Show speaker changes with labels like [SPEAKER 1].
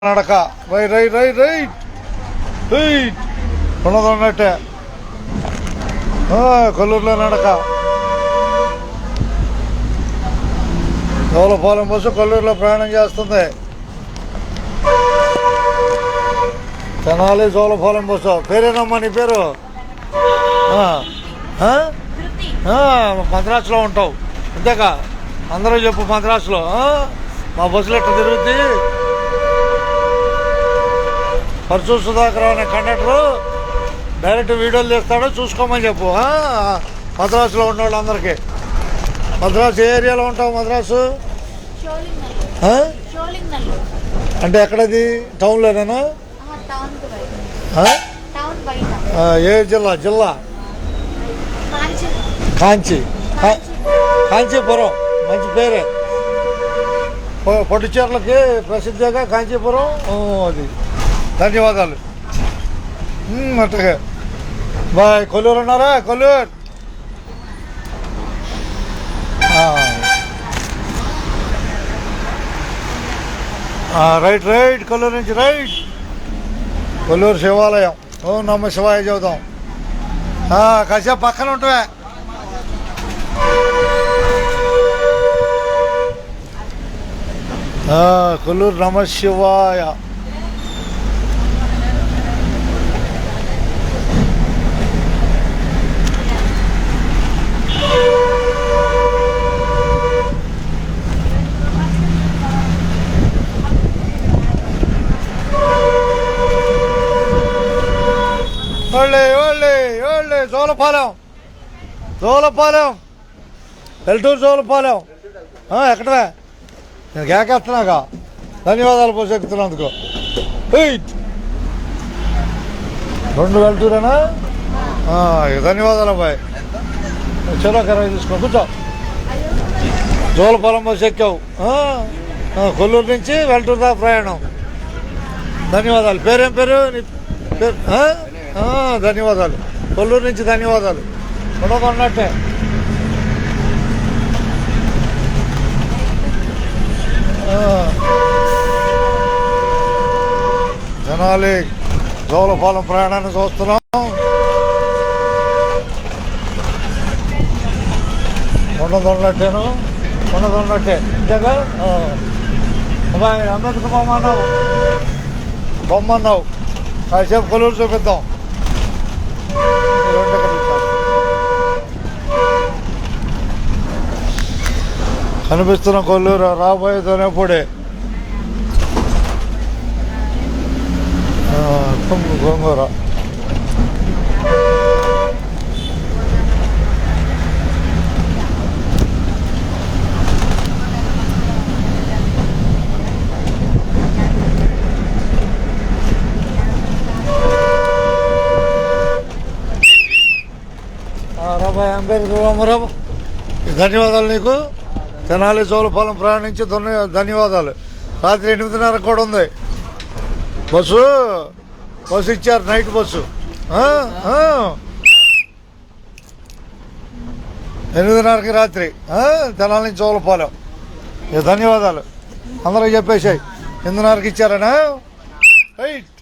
[SPEAKER 1] నడక right right right right right ఉన్నదన్నట్టే కొల్లూరులో నడక దోలపాలెం బస్సు కొల్లూరులో ప్రయాణం చేస్తుంది. తెనాలి దోలపాలెం బస్సు. పేరేనమ్మా నీ పేరు? మద్రాసులో ఉంటావు అంతేకా? అందరూ చెప్పు మద్రాసులో. మా బస్సులు ఎట్లా తిరుగుతుంది? పరచు సుధాకర్ అనే కండక్టరు డైరెక్ట్ వీడియోలు తీస్తాడో చూసుకోమని చెప్పు. మద్రాసులో ఉన్న వాళ్ళందరికీ. మద్రాసు ఏ ఏరియాలో ఉంటావు? మద్రాసు అంటే ఎక్కడది? టౌన్లోనేనా? ఏ జిల్లా? జిల్లా కాంచీపురం. మంచి పేరే. పట్టుచీరలకి ప్రసిద్ధిగా కాంచీపురం. అది ధన్యవాదాలు. అట్టగా బాయ్. కొల్లూరు ఉన్నారా? Kolluru right right. కొల్లూరు నుంచి రైట్. కొల్లూరు శివాలయం. ఓం నమ శివాయ చెబుదాం. కాసేపు పక్కన ఉంటావే. కొల్లూరు నమ శివాయ. జోలపాలెం. జోలపాలెం వెల్టూరు. జోలపాలెం ఎక్కడవే? నేను కేకేస్తున్నాగా. ధన్యవాదాలు పోసెక్కుతున్నందుకు. రెండు వెల్టూరేనా? ధన్యవాదాలు అబ్బాయి. చలో కరాయి తీసుకో. కూర్చో. జోలపాలెం బస్సు ఎక్కావు. కొల్లూరు నుంచి వెల్టూరు దాకా ప్రయాణం. ధన్యవాదాలు. పేరేం పేరు? ధన్యవాదాలు. కొల్లూరు నుంచి ధన్యవాదాలు. ఉండదన్నట్టే. తెనాలి జోలపాలెం ప్రయాణాన్ని చూస్తున్నాం. ఉండదన్నట్టేను. ఉండదన్నట్టే ఇంతగా. అబ్బాయి అంబేద్కర్ బొమ్మ అన్నావు. బొమ్మ అన్నావు. కాసేపు కొల్లూరు చూపిద్దాం. కనిపిస్తున్న కొల్లూరు రాబోయేదనేప్పుడే. గోంగూర. రాబాయ్ అంబేద్కర్ రామారావు. ధన్యవాదాలు నీకు. తెనాలి జోలపాలెం ప్రయాణించి ధన్యవాదాలు. రాత్రి 8:30 కూడా ఉంది బస్సు. బస్సు ఇచ్చారు. నైట్ బస్సు 8:30కి రాత్రి. తెనాలి నుంచి జోలపాలెం. ధన్యవాదాలు. అందరూ చెప్పేసాయి 8:30కి ఇచ్చారనా. రైట్.